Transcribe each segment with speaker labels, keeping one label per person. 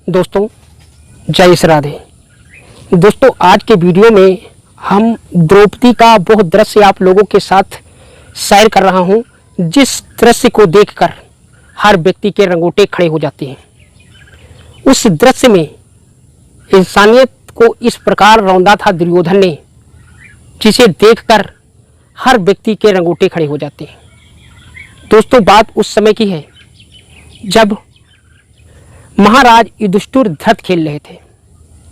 Speaker 1: दोस्तों जय श्री राधे। दोस्तों आज के वीडियो में हम द्रौपदी का वो दृश्य आप लोगों के साथ शेयर कर रहा हूं, जिस दृश्य को देखकर हर व्यक्ति के रंगोटे खड़े हो जाते हैं। उस दृश्य में इंसानियत को इस प्रकार रौंदा था दुर्योधन ने, जिसे देखकर हर व्यक्ति के रंगोटे खड़े हो जाते हैं। दोस्तों बात उस समय की है जब महाराज युधिष्ठिर धृत खेल रहे थे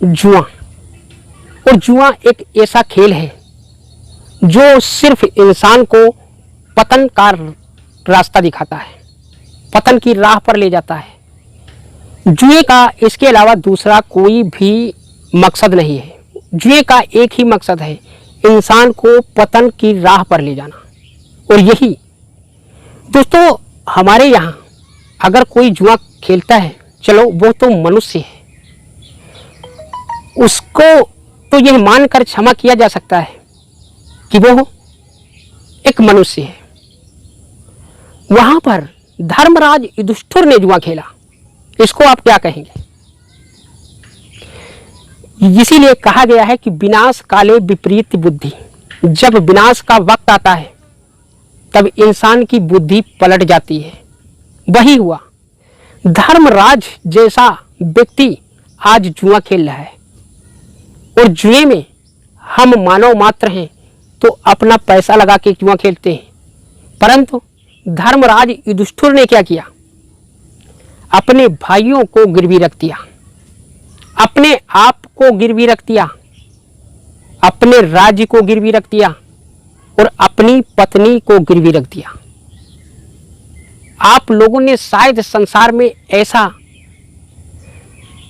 Speaker 1: जुआ। और जुआ एक ऐसा खेल है जो सिर्फ इंसान को पतन का रास्ता दिखाता है, पतन की राह पर ले जाता है। जुए का इसके अलावा दूसरा कोई भी मकसद नहीं है। जुए का एक ही मकसद है, इंसान को पतन की राह पर ले जाना। और यही दोस्तों हमारे यहाँ अगर कोई जुआ खेलता है, चलो वो तो मनुष्य है, उसको तो यह मानकर क्षमा किया जा सकता है कि वो एक मनुष्य है। वहां पर धर्मराज युधिष्ठिर ने जुआ खेला, इसको आप क्या कहेंगे? इसीलिए कहा गया है कि विनाश काले विपरीत बुद्धि। जब विनाश का वक्त आता है तब इंसान की बुद्धि पलट जाती है। वही हुआ, धर्मराज जैसा व्यक्ति आज जुआ खेल रहा है। और जुए में हम मानव मात्र हैं तो अपना पैसा लगा के जुआ खेलते हैं, परंतु धर्मराज युधिष्ठिर ने क्या किया? अपने भाइयों को गिरवी रख दिया, अपने आप को गिरवी रख दिया, अपने राज्य को गिरवी रख दिया और अपनी पत्नी को गिरवी रख दिया। आप लोगों ने शायद संसार में ऐसा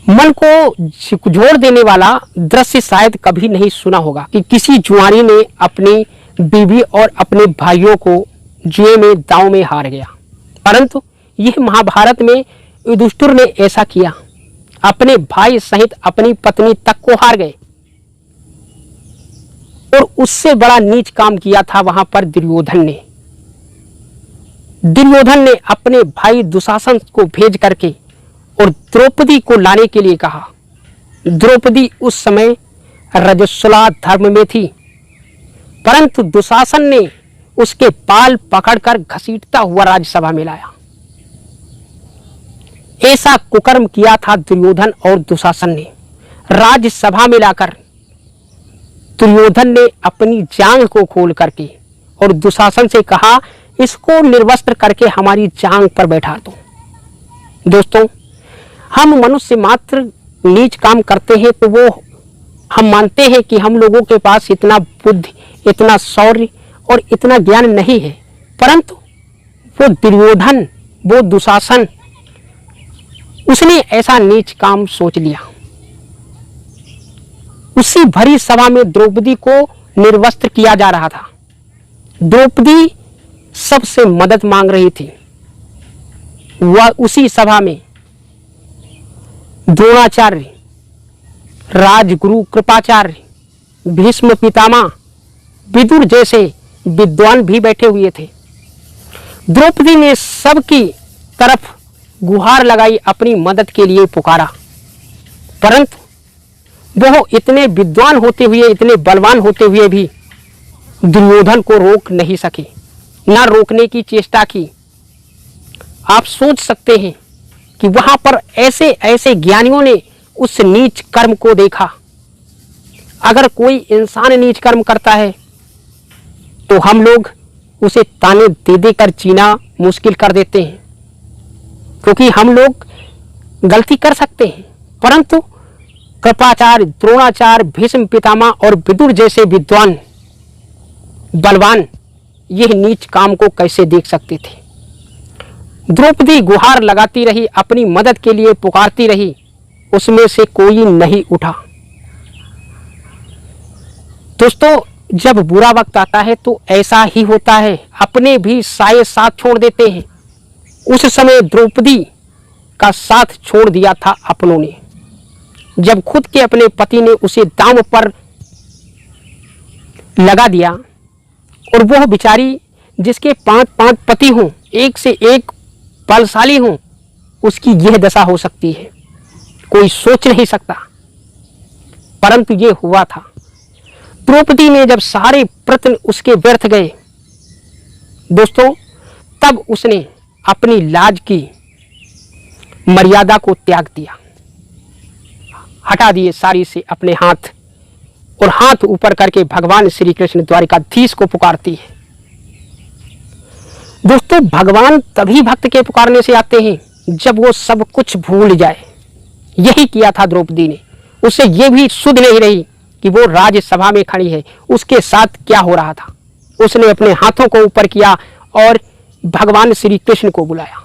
Speaker 1: मन को झकझोर देने वाला दृश्य शायद कभी नहीं सुना होगा कि किसी जुआरी ने अपनी बीवी और अपने भाइयों को जुए में दांव में हार गया। परंतु यह महाभारत में युधिष्ठिर ने ऐसा किया, अपने भाई सहित अपनी पत्नी तक को हार गए। और उससे बड़ा नीच काम किया था वहां पर दुर्योधन ने। दुर्योधन ने अपने भाई दुशासन को भेज करके और द्रौपदी को लाने के लिए कहा। द्रौपदी उस समय रजस्वला धर्म में थी, परंतु दुशासन ने उसके बाल पकड़कर घसीटता हुआ राज्यसभा में लाया। ऐसा कुकर्म किया था दुर्योधन और दुशासन ने। राज्यसभा में लाकर दुर्योधन ने अपनी जांघ को खोल करके और दुशासन से कहा, इसको निर्वस्त्र करके हमारी जांघ पर बैठा दो। दोस्तों हम मनुष्य मात्र नीच काम करते हैं तो वो हम मानते हैं कि हम लोगों के पास इतना बुद्धि, इतना शौर्य और इतना ज्ञान नहीं है, परंतु वो दुर्योधन, वो दुशासन, उसने ऐसा नीच काम सोच लिया। उसी भरी सभा में द्रौपदी को निर्वस्त्र किया जा रहा था। द्रौपदी सबसे मदद मांग रही थी। वह उसी सभा में द्रोणाचार्य, राजगुरु कृपाचार्य, भीष्म पितामह, विदुर जैसे विद्वान भी बैठे हुए थे। द्रौपदी ने सबकी तरफ गुहार लगाई, अपनी मदद के लिए पुकारा, परंतु वह इतने विद्वान होते हुए, इतने बलवान होते हुए भी दुर्योधन को रोक नहीं सके, ना रोकने की चेष्टा की। आप सोच सकते हैं कि वहां पर ऐसे ऐसे ज्ञानियों ने उस नीच कर्म को देखा। अगर कोई इंसान नीच कर्म करता है तो हम लोग उसे ताने दे देकर जीना मुश्किल कर देते हैं, क्योंकि हम लोग गलती कर सकते हैं, परंतु कृपाचार्य, द्रोणाचार्य, भीष्म पितामह और विदुर जैसे विद्वान, बलवान यह नीच काम को कैसे देख सकते थे? द्रौपदी गुहार लगाती रही, अपनी मदद के लिए पुकारती रही, उसमें से कोई नहीं उठा। दोस्तों जब बुरा वक्त आता है तो ऐसा ही होता है, अपने भी साये साथ छोड़ देते हैं। उस समय द्रौपदी का साथ छोड़ दिया था अपनों ने, जब खुद के अपने पति ने उसे दांव पर लगा दिया। और वह बेचारी जिसके 5 पति हों, एक से एक बलशाली हों, उसकी यह दशा हो सकती है। कोई सोच नहीं सकता, परंतु ये हुआ था। द्रौपदी ने जब सारे प्रयत्न उसके व्यर्थ गए दोस्तों, तब उसने अपनी लाज की मर्यादा को त्याग दिया, हटा दिए साड़ी से अपने हाथ, और हाथ ऊपर करके भगवान श्री कृष्ण द्वारिकाधीश को पुकारती है। दोस्तों, भगवान तभी भक्त के पुकारने से आते हैं जब वो सब कुछ भूल जाए। यही किया था द्रौपदी ने। उसे ये भी सुध नहीं रही कि वो राज्यसभा में खड़ी है, उसके साथ क्या हो रहा था। उसने अपने हाथों को ऊपर किया और भगवान श्री कृष्ण को बुलाया।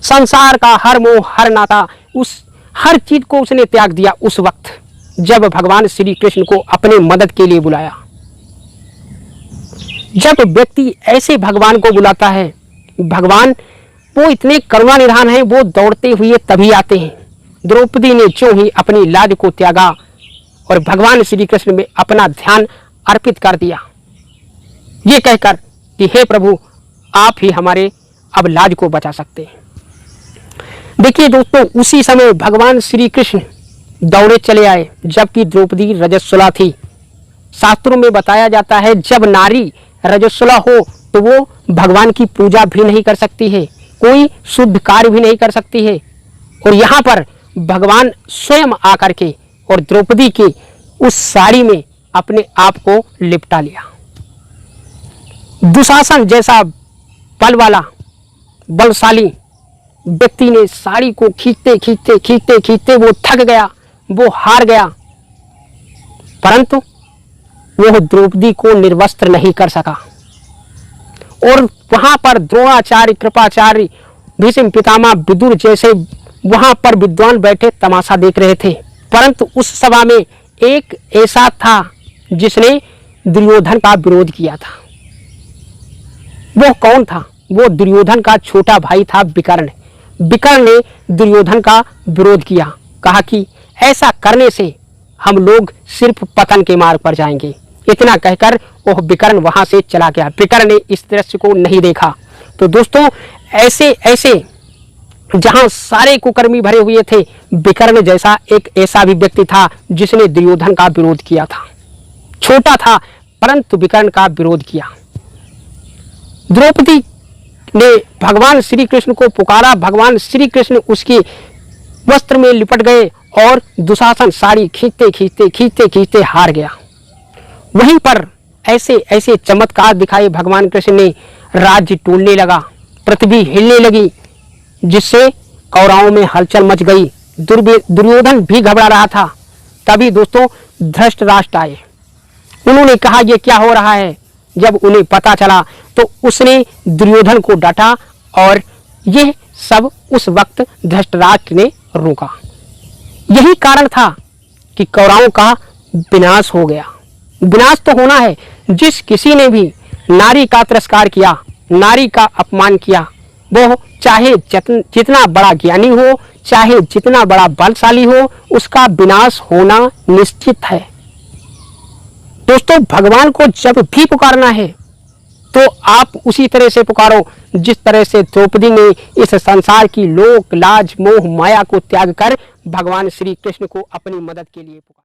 Speaker 1: संसार का हर मोह, हर नाता, उस हर चीज को उसने त्याग दिया उस वक्त जब भगवान श्री कृष्ण को अपने मदद के लिए बुलाया। जब व्यक्ति ऐसे भगवान को बुलाता है, भगवान वो इतने करुणा निधान है, वो दौड़ते हुए तभी आते हैं। द्रौपदी ने जो ही अपनी लाज को त्यागा और भगवान श्री कृष्ण में अपना ध्यान अर्पित कर दिया, ये कहकर कि हे प्रभु, आप ही हमारे अब लाज को बचा सकते हैं। देखिए दोस्तों, उसी समय भगवान श्री कृष्ण दौड़े चले आए, जबकि द्रौपदी रजस्वला थी। शास्त्रों में बताया जाता है जब नारी रजस्वला हो तो वो भगवान की पूजा भी नहीं कर सकती है, कोई शुद्ध कार्य भी नहीं कर सकती है। और यहाँ पर भगवान स्वयं आकर के और द्रौपदी की उस साड़ी में अपने आप को लिपटा लिया। दुशासन जैसा बल वाला बलशाली व्यक्ति ने साड़ी को खींचते खींचते खींचते खींचते वो थक गया, वो हार गया, परंतु वह द्रौपदी को निर्वस्त्र नहीं कर सका। और वहां पर द्रोणाचार्य, कृपाचार्य, भीष्म पितामह, विदुर जैसे वहां पर विद्वान बैठे तमाशा देख रहे थे। परंतु उस सभा में एक ऐसा था जिसने दुर्योधन का विरोध किया था। वो कौन था? वो दुर्योधन का छोटा भाई था विकर्ण। विकर्ण ने दुर्योधन का विरोध किया, कहा कि ऐसा करने से हम लोग सिर्फ पतन के मार्ग पर जाएंगे। इतना कहकर वह विकर्ण वहां से चला गया। विकर्ण ने इस दृश्य को नहीं देखा। तो दोस्तों, ऐसे ऐसे जहां सारे कुकर्मी भरे हुए थे, विकर्ण जैसा एक ऐसा भी व्यक्ति था जिसने दुर्योधन का विरोध किया था। छोटा था परंतु विकर्ण का विरोध किया। द्रौपदी ने भगवान श्री कृष्ण को पुकारा, भगवान श्री कृष्ण उसके वस्त्र में लिपट गए और दुशासन साड़ी खींचते खींचते खींचते खींचते हार गया। वहीं पर ऐसे ऐसे चमत्कार दिखाए भगवान कृष्ण ने। राज्य टूटने लगा, पृथ्वी हिलने लगी, जिससे कौरवों में हलचल मच गई। दुर्योधन भी घबरा रहा था। तभी दोस्तों धृतराष्ट्र आए। उन्होंने कहा ये क्या हो रहा है। जब उन्हें पता चला तो उसने दुर्योधन को डांटा और यह सब उस वक्त धृतराष्ट्र ने रोका। यही कारण था कि कौरवों का विनाश हो गया। विनाश तो होना है। जिस किसी ने भी नारी का तिरस्कार किया, नारी का अपमान किया, वो चाहे जितना बड़ा ज्ञानी हो, चाहे जितना बड़ा बलशाली हो, उसका विनाश होना निश्चित है। दोस्तों, भगवान को जब भी पुकारना है तो आप उसी तरह से पुकारो जिस तरह से द्रौपदी ने इस संसार की लोक लाज मोह माया को त्याग कर भगवान श्री कृष्ण को अपनी मदद के लिए पुकारा।